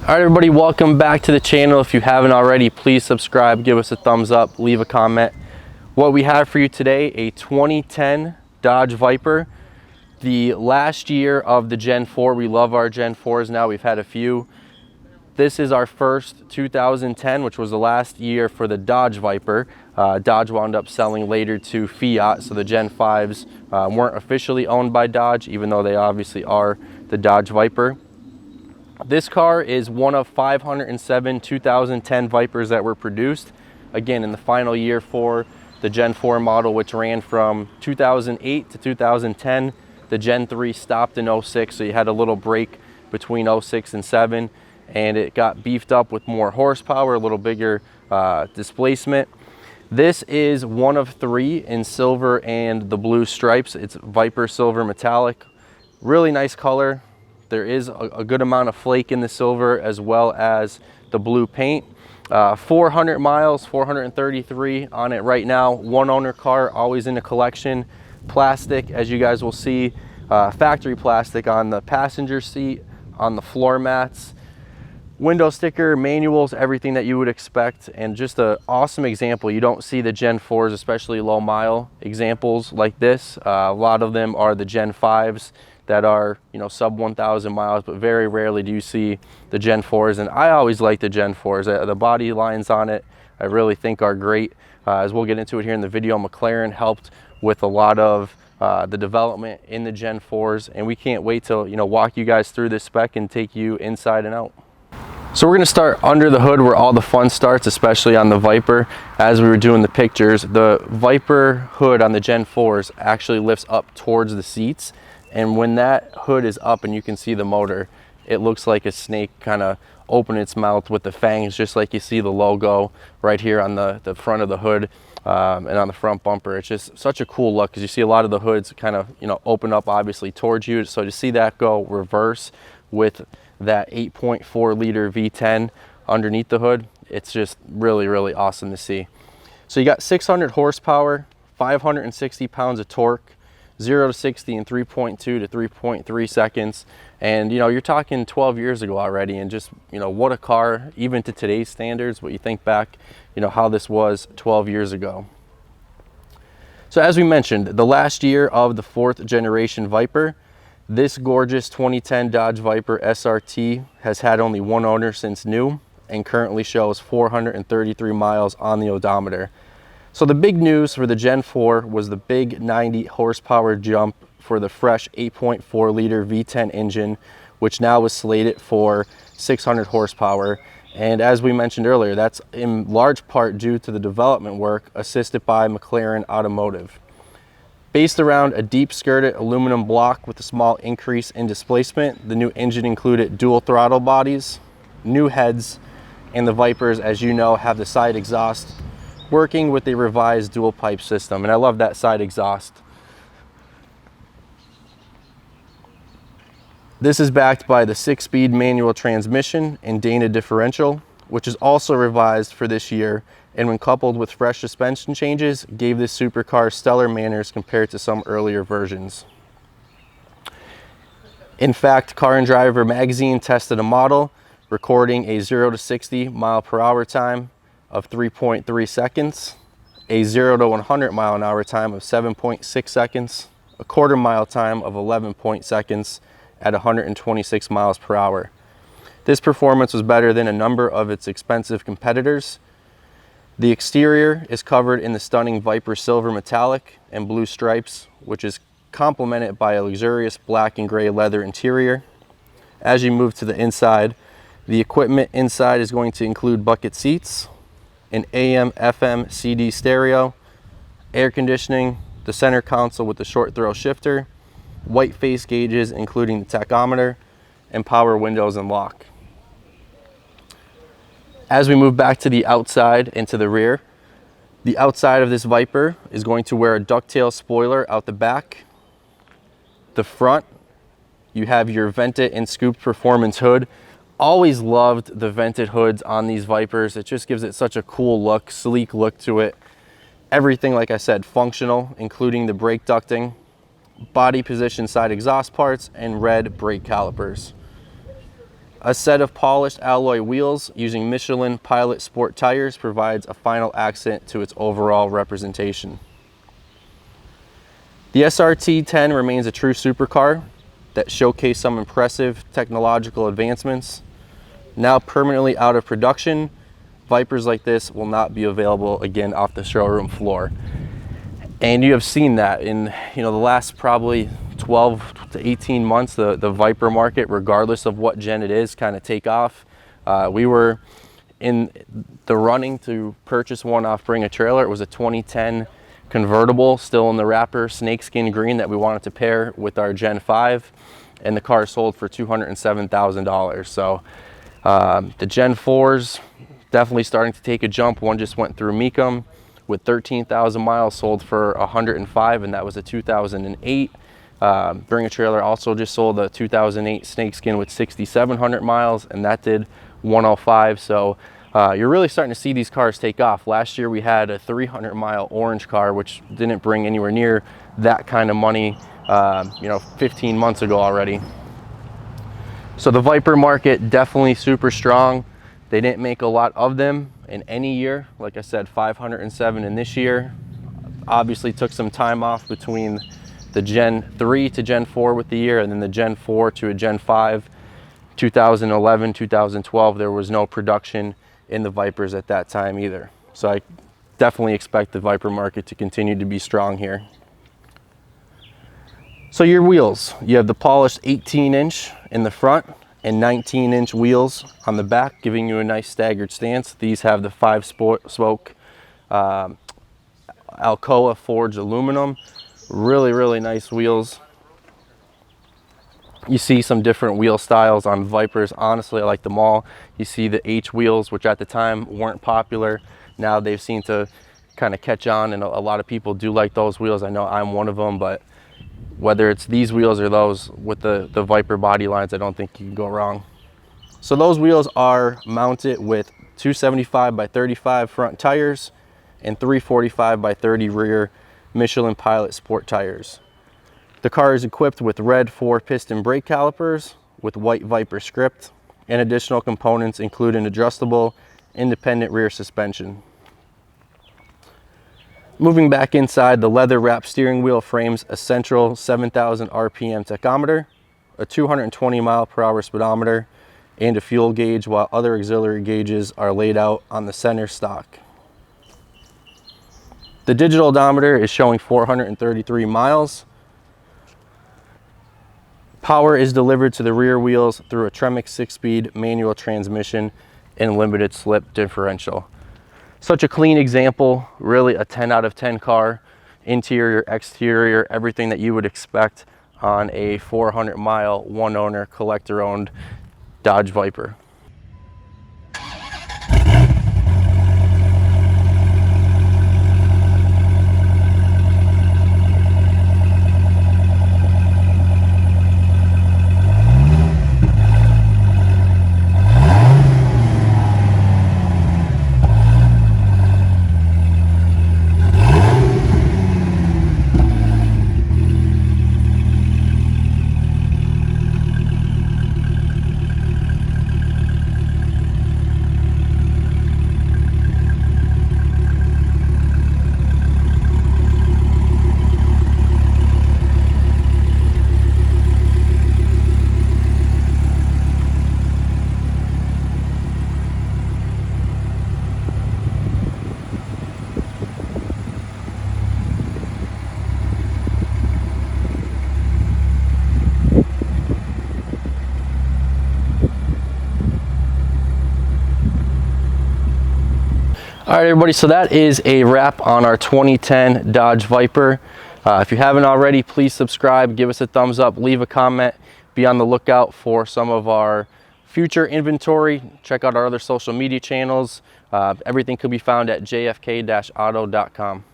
All right, everybody, welcome back to the channel. If you haven't already, please subscribe, give us a thumbs up, leave a comment. What we have for you today, a 2010 Dodge Viper, the last year of the Gen 4. We love our Gen 4s now. We've had a few. This is our first 2010, which was the last year for the Dodge Viper. Dodge wound up selling later to Fiat, so the Gen 5s weren't officially owned by Dodge, even though they obviously are the Dodge Viper. This car is one of 507 2010 Vipers that were produced, again, in the final year for the Gen 4 model, which ran from 2008 to 2010. The Gen 3 stopped in 06, so you had a little break between 06 and 7, and it got beefed up with more horsepower, a little bigger displacement. This is one of three in silver and the blue stripes. It's Viper Silver Metallic. Really nice color. There is a good amount of flake in the silver as well as the blue paint. 400 miles, 433 on it right now. One owner car, always in the collection. Plastic, as you guys will see, factory plastic on the passenger seat, on the floor mats. Window sticker, manuals, everything that you would expect, and just an awesome example. You don't see the Gen 4s, especially low mile examples like this. A lot of them are the Gen 5s that are, you know, sub 1,000 miles, but very rarely do you see the Gen 4s. And I always like the Gen 4s. The body lines on it, I really think are great. As we'll get into it here in the video, McLaren helped with a lot of the development in the Gen 4s, and we can't wait to, you know, walk you guys through this spec and take you inside and out. So we're going to start under the hood where all the fun starts, especially on the Viper. As we were doing the pictures, the Viper hood on the Gen 4s actually lifts up towards the seats, and when that hood is up and you can see the motor, it looks like a snake kind of open its mouth with the fangs, just like you see the logo right here on the front of the hood and on the front bumper. It's just such a cool look because you see a lot of the hoods kind of, you know, open up obviously towards you. So to see that go reverse with that 8.4 liter V10 underneath the hood, it's just really, really awesome to see. So you got 600 horsepower, 560 pounds of torque, 0 to 60 in 3.2 to 3.3 seconds. And, you know, you're talking 12 years ago already, and just, you know, what a car, even to today's standards, what you think back, you know, how this was 12 years ago. So as we mentioned, the last year of the 4th generation Viper, this gorgeous 2010 Dodge Viper SRT has had only one owner since new and currently shows 433 miles on the odometer. So the big news for the Gen 4 was the big 90 horsepower jump for the fresh 8.4 liter V10 engine, which now was slated for 600 horsepower. And as we mentioned earlier, that's in large part due to the development work assisted by McLaren Automotive. Based around a deep skirted aluminum block with a small increase in displacement, the new engine included dual throttle bodies, new heads, and the Vipers, as you know, have the side exhaust working with a revised dual pipe system. And I love that side exhaust. This is backed by the 6-speed manual transmission and Dana differential, which is also revised for this year, and when coupled with fresh suspension changes, gave this supercar stellar manners compared to some earlier versions. In fact, Car and Driver magazine tested a model recording a 0 to 60 mile per hour time of 3.3 seconds, a 0 to 100 mile an hour time of 7.6 seconds, a quarter mile time of 11 seconds at 126 miles per hour. This performance was better than a number of its expensive competitors. The exterior is covered in the stunning Viper Silver Metallic and blue stripes, which is complemented by a luxurious black and gray leather interior. As you move to the inside, the equipment inside is going to include bucket seats, an AM, FM, CD stereo, air conditioning, the center console with the short throw shifter, white face gauges including the tachometer, and power windows and lock. As we move back to the outside and to the rear, the outside of this Viper is going to wear a ducktail spoiler out the back. The front, you have your vented and scooped performance hood. Always loved the vented hoods on these Vipers. It just gives it such a cool look, sleek look to it. Everything, like I said, functional, including the brake ducting, body position side exhaust parts, and red brake calipers. A set of polished alloy wheels using Michelin Pilot Sport tires provides a final accent to its overall representation. The SRT10 remains a true supercar that showcased some impressive technological advancements. Now permanently out of production, Vipers like this will not be available again off the showroom floor. And you have seen that in the last probably 12 to 18 months, the Viper market, regardless of what gen it is, kind of take off. We were in the running to purchase one off Bring a Trailer. It was a 2010 convertible, still in the wrapper, snakeskin green, that we wanted to pair with our Gen 5, and the car sold for $207,000. So the Gen 4s definitely starting to take a jump. One just went through Mecum with 13,000 miles, sold for $105,000, and that was a 2008. Bring a Trailer also just sold a 2008 snakeskin with 6,700 miles, and that did $105,000. So you're really starting to see these cars take off. Last year we had a 300-mile orange car, which didn't bring anywhere near that kind of money, 15 months ago already. So the Viper market definitely super strong. They didn't make a lot of them in any year. Like I said, 507 in this year. Obviously took some time off between the Gen 3 to Gen 4 with the year, and then the Gen 4 to a Gen 5. 2011, 2012, there was no production in the Vipers at that time either. So I definitely expect the Viper market to continue to be strong here. So your wheels, you have the polished 18-inch in the front and 19-inch wheels on the back, giving you a nice staggered stance. These have the 5-spoke Alcoa forged aluminum. Really nice wheels. You see some different wheel styles on Vipers. Honestly, I like them all. You see the H wheels, which at the time weren't popular. Now they've seemed to kind of catch on, and a lot of people do like those wheels. I know I'm one of them, but whether it's these wheels or those with the Viper body lines, I don't think you can go wrong. So those wheels are mounted with 275 by 35 front tires and 345 by 30 rear Michelin Pilot Sport tires. The car is equipped with red 4-piston brake calipers with white Viper script, and additional components include an adjustable independent rear suspension. Moving back inside, the leather wrapped steering wheel frames a central 7,000 RPM tachometer, a 220 mile per hour speedometer, and a fuel gauge, while other auxiliary gauges are laid out on the center stock. The digital odometer is showing 433 miles. Power is delivered to the rear wheels through a Tremec 6-speed manual transmission and limited slip differential. Such a clean example, really a 10 out of 10 car. Interior, exterior, everything that you would expect on a 400-mile, one-owner, collector-owned Dodge Viper. All right, everybody, so that is a wrap on our 2010 Dodge Viper. If you haven't already, please subscribe, give us a thumbs up, leave a comment, be on the lookout for some of our future inventory. Check out our other social media channels. Everything could be found at jfk-auto.com.